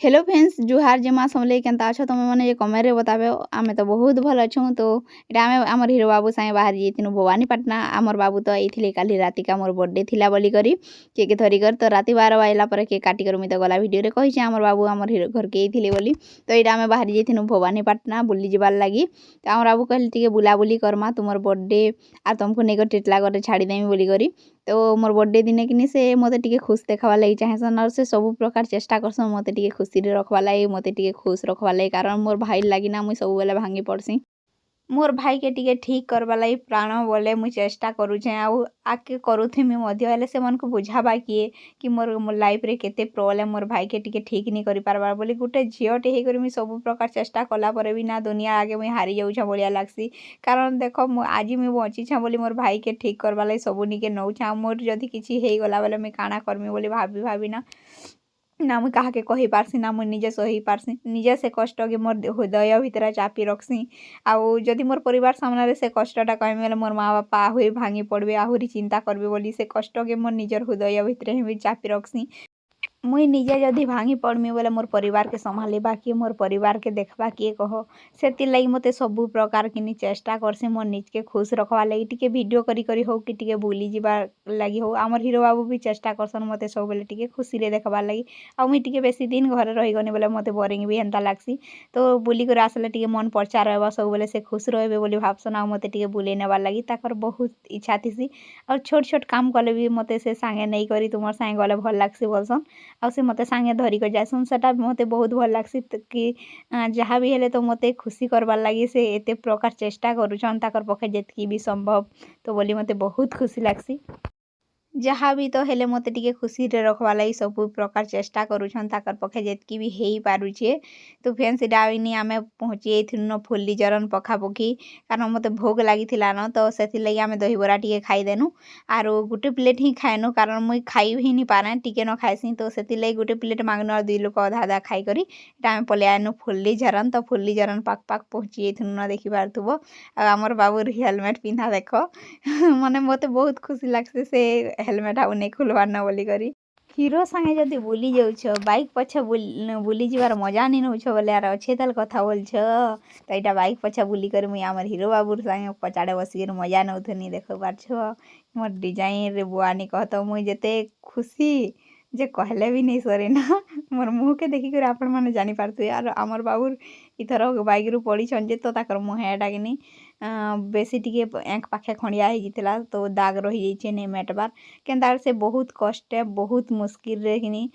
Hello friends जुहार जेमा समले केनता अछ तुम मैंने कमेंट रे बताबे आमे तो बहुत भल अछू तो एटा आमे हमर हीरो बाबू साए बाहर जेतिनु भवानीपाटना आमर बाबू तो एथिले काली राति का मोर बर्थडे थिला बोली करी केक धरी कर तो राति 12 बाइला पर केक काटी कर मी तो गला वीडियो रे कहि छै हमर बाबू हमर हीरो घर के एथिले बोली तो एटा आमे बाहर जेतिनु भवानीपाटना बुल्ली जिबार लागी तो हमर बाबू कहली टिके बुला बुली करमा तुमर बर्थडे आ तुमको नेगर टिटला करे छाड़ी देमी बोली करी तो मोर बर्थडे दिने किनी से मते टिके खुश देखावा लागि चाहेसन और से सब प्रकार चेष्टा करसन मते टिके खुशी रे रखवा लागि मते टिके खुश रखवा लागि कारण मोर भाई लागि ना मुई सब बेले भांगी पड़सी मोर भाई के टिके ठीक करवा लागि प्राण बोले मुई चेष्टा करू छे आ आके करूथिमि मध्य हेले से मन को बुझाबा किए कि मोर लाइफ रे केते प्रॉब्लम मोर भाई के टिके ठीक नहीं करि पारबा बोली गुटे झियोटे हे करी मुई सब प्रकार चेष्टा कला परे भी ना दुनिया आगे मुई हारी जाऊ छ बोलिया लागसी कारण देखो मु आज मुई बंची छ बोली मोर भाई के ठीक करवा लागि सब निके नउ छ मोर जदी किछि हेई गला बोले मुई काना करमी बोली भाबी भाबी ना मुई काहा के कहि पारसी ना मुई निजे सही पारसी निजे से कष्ट के मोर हृदय भितर चापी रखसी आउ जदि मोर परिवार सामने से कष्टटा कहमी बोले मोर माँ बापा आहुरी भांगी पड़बे आहुरी चिंता करबे बोली से कष्ट के मोर निजर हृदय भितर ही चापी रखसी मुई निजे जदि भांगी पड़मी बोले मोर परिवार के संभालिबा किए मोर परिवार के देखबा किए कह सेति लगी मते सबु प्रकार किनी चेष्टा करसी मोर निज के खुश रखवा लगी टिके वीडियो करी करी हो कि टिके बुली जिबा लगी हो आमर हीरो बाबू भी चेष्टा करसन मते सब बेले टिके खुशी रे देखबा लगी आ मुई टिके बेसी दिन घरे रही गनी बोले मते बोरिंग भी हेंता लागसी तो बुली कर आसले टिके मन परचा रहबा सब बेले से खुश रहबे बोली भाबसन आ मते टिके बुले नेबा लगी ताकर बहुत इच्छा थिसी और छोट छोट काम कले भी मते से सांगे नहीं करी तुमर सांगे गले भल लागसी बोलसन आ से मते सांगे धरी कर जासन सेटा मते बहुत भल लागसी कि जहाँ भी हेले तो मते खुशी करबार लगी से एते प्रकार चेष्टा करूछन ताकर पखे जेतकी भी संभव तो बोली मते बहुत खुशी लागसी जहाँ भी तो हेले मते टिके खुशी रे रखवा लागि सब प्रकार चेष्टा करूछन ताकर पखे जेतकी भी हेई पारुछे तो फ्रेंड्स डाविनी आमे पहुँची एथिन फुल्ली जरन पखापखी कारण मते भोग लागिथिला न तो सेथि लागि आमे दही बरा टिके खाई देनु आरो गुटे प्लेट ही खाएनु कारण मुई खाई ही नि पारे टिके न खाइसी तो सेथि लागि गुटे प्लेट मांगनु और दुई लोक आधा आधा खाई करी एटा आमे पले आनु फुल्ली जरन तो फुल्ली जरन पाक पाक पहुँची एथिन न देखि पारथुबो आ हमर बाबूर हेलमेट पिंधा देखो मने मते बहुत खुशी लागसे से हेलमेट आउ नहीं खुलवार न बोली करी हीरो संगे जदि बुली जाउछ बाइक पछे बुली जिबार मजा नहीं नउछ बोले यार अच्छे तल कथा बोलछ तो एटा बाइक पछे बुली कर मुई हमर हीरो बाबूर संगे पछाड़े बसी मजा नउथनी देखो पारछ मोर डिजाइन रे बुआनी कहत मुई जेते खुशी जे कहले भी नहीं सरे ना मोर मुंह के देखि कर आपण माने जानि पारथु यार हमर बाबूर इथर बाइक रु पड़ी छन जे तो ताकर मुंह एटा किनी बेसी टिके एंक पाखे खंडिया हे जितला तो दाग रही जाइछे ने मेटबार केनतार से बहुत कष्ट बहुत मुश्किल रे किनी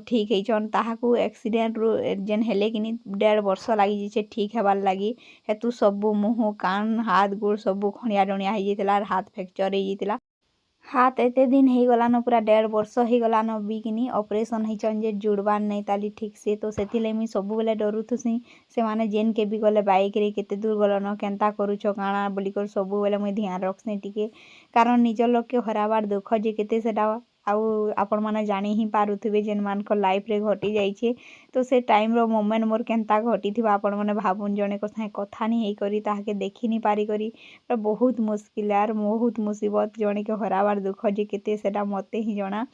ठीक हेछन ताहाकू एक्सीडेंट रु जेन हेले किनी 1.5 वर्ष लागि जिछे ठीक हेबार लागि हेतु सब मुंह कान हाथ गोड़ सब खंडिया डणिया हे जितला हाथ फ्रैक्चर हे जितला हाथ एते दिन हो गलान पूरा 1.5 वर्ष हो गलान बिकिनी ऑपरेशन होइछन जे जुड़बार नहीं ताली ठीक से तो सेथिले मुई सब बेले डरुथुसी से माने जेन के भी गले बाइक रे केते दूर गलन केनता करूछ काना बोली कर सब बेले मुई ध्यान रखसे टिके कारण निज लोक के हराबार दुख जे केते सेटा आउ आपण माने जानी ही पारुथिबे जेन मान को लाइफ रे घटी जाइछे तो से टाइम रो मोमेंट मोर केनता घटी थिबा आपण माने भाबुन जने को साथे कथा नहीं हेई करी ताहाके देखि नहीं पारी करी बहुत मुश्किल यार बहुत मुसीबत जणे के हराबार दुख जे केते सेटा मते ही जना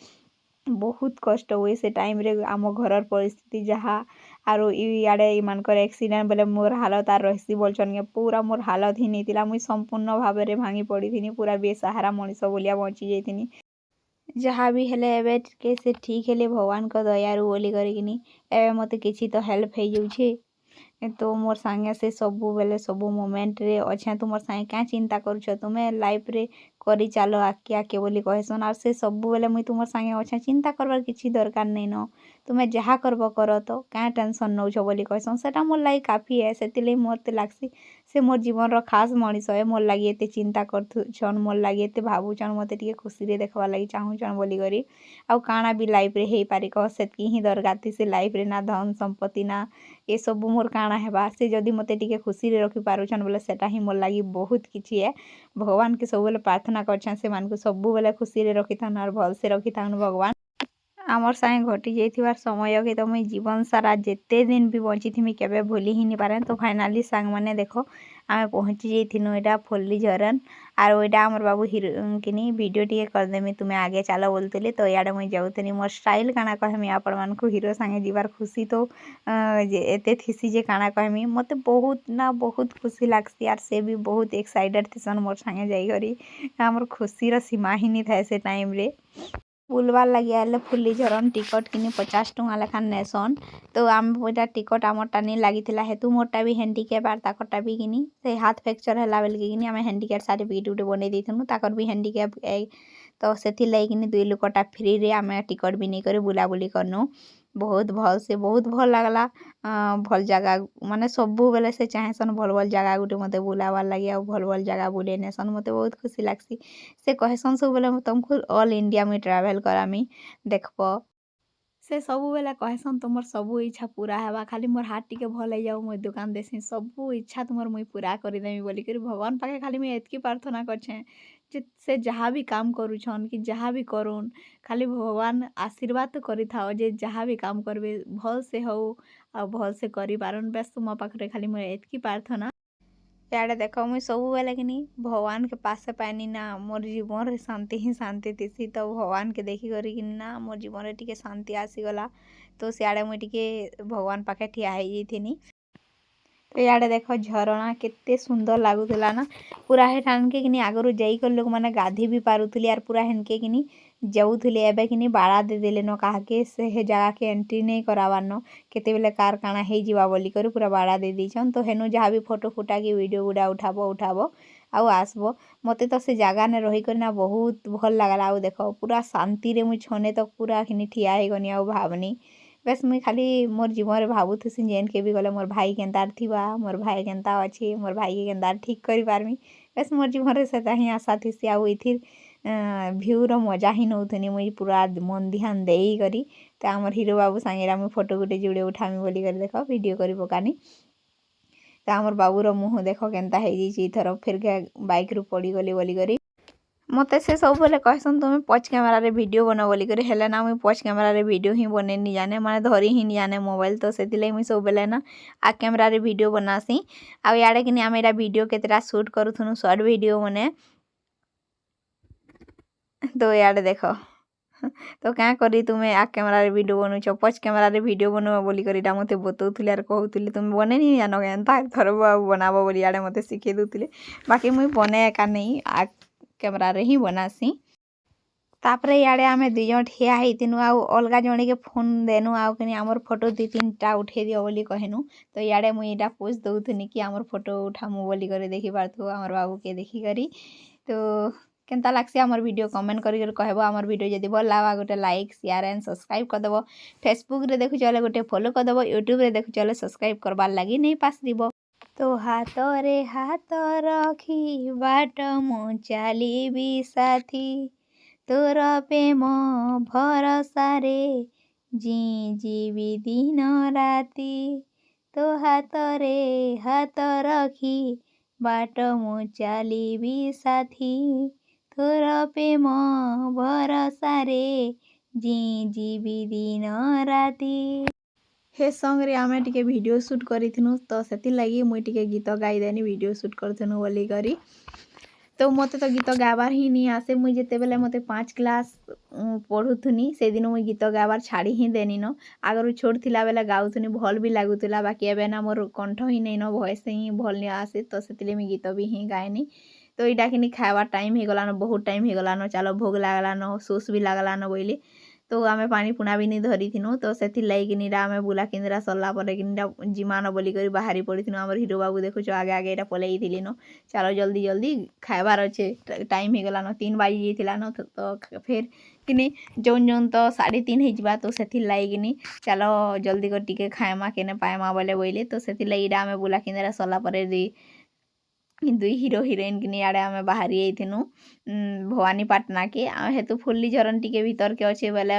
बहुत कष्ट हुए से टाइम रे आम घरर परिस्थिति जहाँ आरो इयाडे इमानकर एक्सीडेंट बेले मोर हालत आर रहसी बोलछन के पूरा मोर हालत ही नहीं थिला मुई संपूर्ण भाबे रे भांगी पड़ी थिनी पूरा बेसहारा मଣିଷ बोलिया बंची जाइथिनी जहाँ भी हेले एबे के से ठीक हेले भगवान को दयारु बोली करिकिनी एबे मते किछि तो हेल्प हे जाउछे तो मोर संगे से सबु बेले सबु मोमेंट रे अच्छा तुमर संगे क्या चिंता करूछ तुमे लाइफ रे करी चलो आके आके बोली कहसन और से सबु बेले मुई तुमर संगे अच्छा चिंता करबार किछि दरकार नहीं न तुमे जहाँ करबो करो तो क्या टेंशन नउछ बोली कहसन सेटा मोर लागि काफी है सेतिले मोते लागसी से मोर जीवन रो खास मଣିଷ है मोर लागि एते चिंता करथुछन मोर लागि एते भाबुछन मते टिके खुशी रे देखबा लागि चाहूछन बोली करी आउ काना भी लाइफ रे हेई पारी कह सेतकी ही दरकार थी से लाइफ रे ना धन संपत्ति ना ए सब मोर काना हेबा से जदि मते टिके खुशी रे रखि पारुछन बोले सेटा ही मोर लागि बहुत किछि है भगवान के सब बेले प्रार्थना करछन से मान को सब बेले खुशी रे रखिथान और भल से रखिथान भगवान आमर संगे घटी जाइथिबार समय के तो मुई जीवन सारा जेते दिन भी बंची थिमी केबे भूली ही नहीं पारे तो फाइनली सांग माने देखो आमे पहुँची जाइथिनु एटा फुल्ली झरन आरो एटा हमर बाबू हिरो किनी वीडियो टिके करदेमी तुमे आगे चलो बोलतले तो याडे मुई जाउतनी मोर स्टाइल काना कहमी आपण मानकु हिरो संगे जीवार खुशी तो जे एते थिसी जे काना कहमी मते बहुत ना बहुत खुशी लागसी यार से भी बहुत एक्साइटेड थिसन मोर संगे जाई करी हमर खुशी र सीमा ही नहीं थाए से टाइम रे बुलवार लगे आले फुल्ली झरन टिकट किनी 50 टंका लेखान नेसन तो आम ओटा टिकट आमरटा नहीं लागिथिला हेतु मोरटा भी हैंडीकैप आर ताकरटा भी किनी से हाथ फ्रैक्चर हला बेल के किनी आमे हैंडीकैप सर्टिफिकेट उटे बने देथनु ताकर भी हैंडीकैप तो सेथि लई किनी दुई लोकटा फ्री रे आमे टिकट भी नहीं करे बुलाबुली करनु बहुत भल से बहुत भल लागला भल जगह माने सबु बेले से चाहेसन भल भल जगह गुटे मते बुलावार लगे आ भल भल जगह बुले नेसन मते बहुत खुशी लागसी से कहसन सब बेले तुमको ऑल इंडिया में ट्रैवल करामी देखबो से सबु बेले कहसन तुमर सबु इच्छा पूरा हेबा खाली मोर हाथ टिके भल हो जाऊ मुई दुकान देसी सबु इच्छा तुमर मुई पूरा करि देमी बोली करी भगवान पाखे खाली मुई एतकी प्रार्थना करछे जे से जहाँ भी काम करूछन कि जहाँ भी करून खाली भगवान आशीर्वाद तो करि थाओ जे जहाँ भी काम करबे भल से हो आ भल से करि पारन बेस तुम पाखरे खाली मोर एतकी प्रार्थना याडे देख मुई सब बेले कि भगवान के पास से पानी ना मोर जीवन रे शांति ही शांति थी तो भगवान के देखी करी कि ना मोर जीवन रे टिके शांति आसीगला तो सियाड़े मुई टिके भगवान पाखे ठिया हो जाइथिनी तो याडे देख झरणा केते सुंदर लागुला ना पूरा हेठानके कि आगरू जाइक लोक मैंने गाधी भी पारुले यार पूरा हेनके कि जाऊले एबे कि बाड़ा दे देले न काहे से हे जगह के एंट्री नहीं करावार न केते बेले कार काना हे जीवा बोली कर पूरा बाड़ा दे दीछन तो हेनु जहाँ भी फोटो फुटा कि वीडियो गुड़ा उठाबो आउ आसबो मते तो से जगह ने रही कर ना बहुत भल लागला आउ देख पूरा शांति रे मुई छने तक पूरा कि ठिया हे गनी आउ भावनी बेस मुई खाली मोर जीवन भावुथुसी जेन के भी गले मोर भाई केन्तार थिबा मोर भाई केन्ता अच्छी मोर भाई के केन्तार ठीक करि पारमी बेस मोर जीवन से ही आशा थी आउ इथिर भ्यू रो मजा ही नौथुनी मुई पूरा मन ध्यान देई करी तो आमर हिरो बाबू सांगे मुई फोटो गुटे जुड़े उठामी बोली कर देख वीडियो करी पकानी तो आमर बाबू रो मुँह देख केन्ता हो जाइए इथर फिर बाइक रु पड़ी गली बोली करी मते से सब बेले कहसन तुम पच कैमेरा रे वीडियो बना बोली करे हेले ना मुई पच कैमेरा रे वीडियो ही बने नहीं जाने माने धरी ही नहीं जाने मोबाइल तो से मुई सब बेले ना आ कैमेरा रे वीडियो बनासी आ याडे कि आम एटा वीडियो केतेटा शूट करूथुनु शॉर्ट वीडियो मने तो याडे देख तो क्या करी तुम्हें आ कैमेरा रे वीडियो बनुछ पच कैमेरा रे वीडियो बनवा बोली कर मते बतौथुले आर कहूथुले तुम बने नहीं जानो केनता थर बनाबो बोली याडे मते शिखे दूथुले बाकी मुई बने एका नहीं आ कैमेरा रे ही बनासी तापरे याडे आमे दुई जण ठिया हेतिनु आउ अलगा जणे के फोन देनु आउ कि आमर फोटो 2-3टा उठे दियो बोली कहनु तो याडे मुई एटा पोस्ट दउथुनी कि आमर फोटो उठामु बोली करे देखि पारथु आमर बाबू के देखि करी तो केनता लागसी आमर वीडियो कमेंट करी कहबो आमर वीडियो जदि भल लागा गोटे लाइक शेयर एंड सब्सक्राइब कर देबो फेसबुक रे देखु चले गोटे फॉलो कर देबो यूट्यूब रे देखु चले सब्सक्राइब करबार लागि नहीं पास दिबो तो हाथ रे हाथ रखी बाट मु चलीबी साथी तोर प्रेम भरसा रे जीवी दिन राति तो हाथ रे हाथ रखी बाट मु चलीबी साथी तोर प्रेम भरसा रे जीवी दिन राति हे सॉन्ग रे आमे टिके वीडियो शूट करिथिनु तो सेति लगी मुई टिके गीत गाई देनी वीडियो शूट करथिनु बोली करी तो मते तो गीत गाबार ही नहीं आसे मुई जेते बेले मते 5 क्लास पढ़ुथुनी से दिन मुई गीत गाबार छाड़ी ही देनी न आगर छोट थिला बेले गाउथुनी भल भी लागुतला बाकी एबे ना मोर कंठ ही नहीं न वॉइस ही भल नहीं आसे तो सेतिले मुई गीत भी ही गाएनी तो इटा कि खावा टाइम हो गलान बहुत टाइम हो गलान चलो भोग लागलान सोस भी लागलान बोली तो आमे पानी पुना भी नहीं धरी थिनु तो से लगी आमे बुला केन्द्रा सरला पर जिमान बोली कर बाहरी पड़ी थी आम हिरो बाबू देखुच आगे आगे यहाँ पलि न चलो जल्दी जल्दी खाइबार अच्छे टाइम हो गलान 3 बाजी जाइलान तो फिर कि जौन जौन तो 3:30 होगा तो से लगी चलो जल्दी कर टिके खाएमा केने पाएमा बोले बोले तो से लगी आमे बुला केन्द्रा सरला पर दुई हिरो हिरोइन कि आड़े आमे बाहरी जाइथिनु भवानीपाटना के हेतु फुल्ली झरन टिके भीतर के अच्छे बेले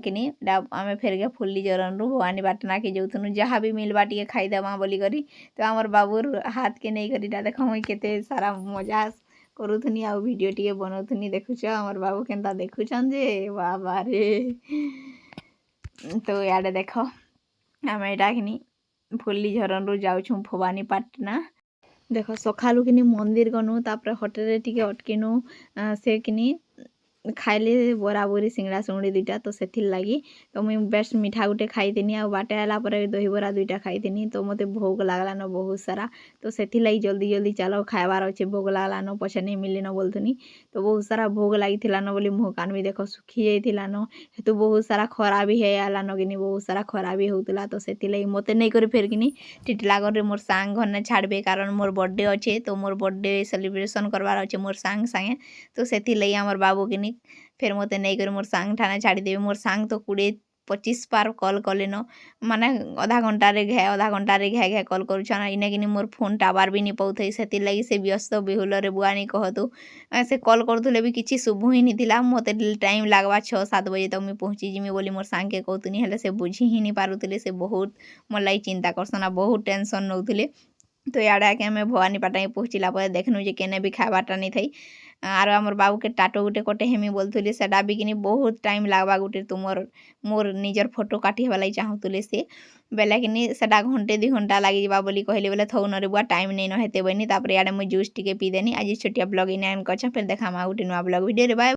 कि आमे फेर के फुल्ली झरन रु भवानीपाटना के जाउथुनु जहाँ भी मिलबा टिके खाईदेमा बोली करी तो आमर बाबूर हाथ के नहीं करी देख मुई केते सारा मजा करूथुनी आ वीडियो टिके बनौथुनी देखुछ आमर बाबू केनता देखुछन जे बाबा रे तो याडे देख आमे एटा कि फुल्ली झरन रु जाउछु भवानीपाटना ଦେଖ ସକାଳୁ କିନି ମନ୍ଦିର ଗନୁ ତାପରେ ହୋଟେଲରେ ଟିକେ ଅଟକିନୁ ସେ କିନି ଖାଇଲି ବରା ବରି ସିଙ୍ଗଡ଼ା ସୁଙ୍ଗଡ଼ି ଦୁଇଟା ତ ସେଥିର୍ ଲାଗି ତ ମୁଇଁ ବେଷ୍ଟ ମିଠା ଗୁଟେ ଖାଇଥିନି ଆଉ ବାଟେ ଆଇଲା ପରେ ଦହିବରା ଦୁଇଟା ଖାଇଥିନି ତ ମୋତେ ଭୋଗ ଲାଗଲାନ ବହୁତ ସାରା ତ ସେଥିର୍ଲାଗି ଜଲ୍ଦି ଜଲ୍ଦି ଚାଲ ଖାଇବାର ଅଛେ ଭୋଗ ଲାଗଲାନ ପଛେ ନେଇ ମିଲିନ ବୋଲୁଥିନି ତ ବହୁତ ସାରା ଭୋଗ ଲାଗିଥିଲାନ ବୋଲି ମୁହଁ କାନ ବି ଦେଖ ଶୁଖି ଯାଇଥିଲାନ ହେତୁ ବହୁତ ସାରା ଖରା ବି ହେଇଆଲାନ କିନି ବହୁତ ସାରା ଖରା ବି ହଉଥିଲା ତ ସେଥିର୍ଲାଗି ମୋତେ ନେଇକରି ଫେରକିନି ଟିଟଲାଗଡ଼ରେ ମୋର୍ ସାଙ୍ଗ ଘରନେ ଛାଡ଼ବେ କାରଣ ମୋର୍ ବର୍ଥଡ଼େ ଅଛେ ତ ମୋର୍ ବର୍ଥଡ଼େ ସେଲିବ୍ରେସନ୍ କରବାର ଅଛେ ମୋର୍ ସାଙ୍ଗେ ତ ସେଥିର୍ଲାଗି ଆମର୍ ବାବୁ କିନି ଫେର୍ ମୋତେ ନେଇକରି ମୋର୍ ସାଙ୍ଗ ଠାନେ ଛାଡ଼ିଦେବେ ମୋର୍ ସାଙ୍ଗ ତ 20-25 ପାର କଲ୍ କଲେନ ମାନେ ଅଧା ଘଣ୍ଟାରେ ଘେ କଲ୍ କରୁଛନ୍ ଇନେକିନି ମୋର୍ ଫୋନ୍ ଟାୱାର ବି ନି ପାଉଥାଇ ସେଥିର୍ଲାଗି ସେ ବ୍ୟସ୍ତ ବିହୁଲରେ ବୁଆନି କହତୁ ସେ କଲ୍ କରୁଥିଲେ ବି କିଛି ଶୁଭୁ ହିଁ ନିଥିଲା ମୋତେ ଟାଇମ୍ ଲାଗ୍ବା 6-7 ବଜେ ତକ୍ ମୁଇଁ ପହଞ୍ଚି ଯିମି ବୋଲି ମୋର୍ ସାଙ୍ଗକେ କହୁଥିନି ହେଲେ ସେ ବୁଝି ହିଁ ନି ପାରୁଥିଲେ ସେ ବହୁତ ମୋର୍ ଲାଗି ଚିନ୍ତା କରସନ୍ ଆଉ ବହୁତ ଟେନସନ୍ ନଉଥିଲେ ତ ଇଆଡ଼େ ଆକେ ଆମେ ଭବାନୀପାଟଣା ପହଞ୍ଚିଲା ପରେ ଦେଖନୁ ଯେ କେନେ ବି ଖାଇବାରଟା ନି ଥାଇ ଆରୁ ଆମର୍ ବାବୁକେ ଟାଟୁ ଗୁଟେ କଟେ ହେମି ବୋଲୁଥିଲି ସେଟା ବି କିନି ବହୁତ ଟାଇମ୍ ଲାଗ୍ବା ଗୁଟେ ତୁମର ମୋର୍ ନିଜର ଫଟୋ କାଟି ହେବା ଲାଗି ଚାହୁଁଥିଲେ ସେ ବେଲେ କିନି ସେଟା ଘଣ୍ଟେ 2 ଘଣ୍ଟା ଲାଗିଯିବା ବୋଲି କହିଲେ ବେଲେ ଥଉନରେ ବୁଆ ଟାଇମ୍ ନେଇନ ହେତେ ବନି ତାପରେ ଇଆଡ଼େ ମୁଇଁ ଜୁସ୍ ଟିକେ ପିଇଦେନି ଆଜି ଛୋଟିଆ ବ୍ଲଗ ଇନେ ଏଣ୍ଡ କରିଛେଁ ଫେର୍ ଦେଖାମା ଗୁଟେ ନୂଆ ବ୍ଲଗ ଭିଡ଼ିଓରେ ବାଏ।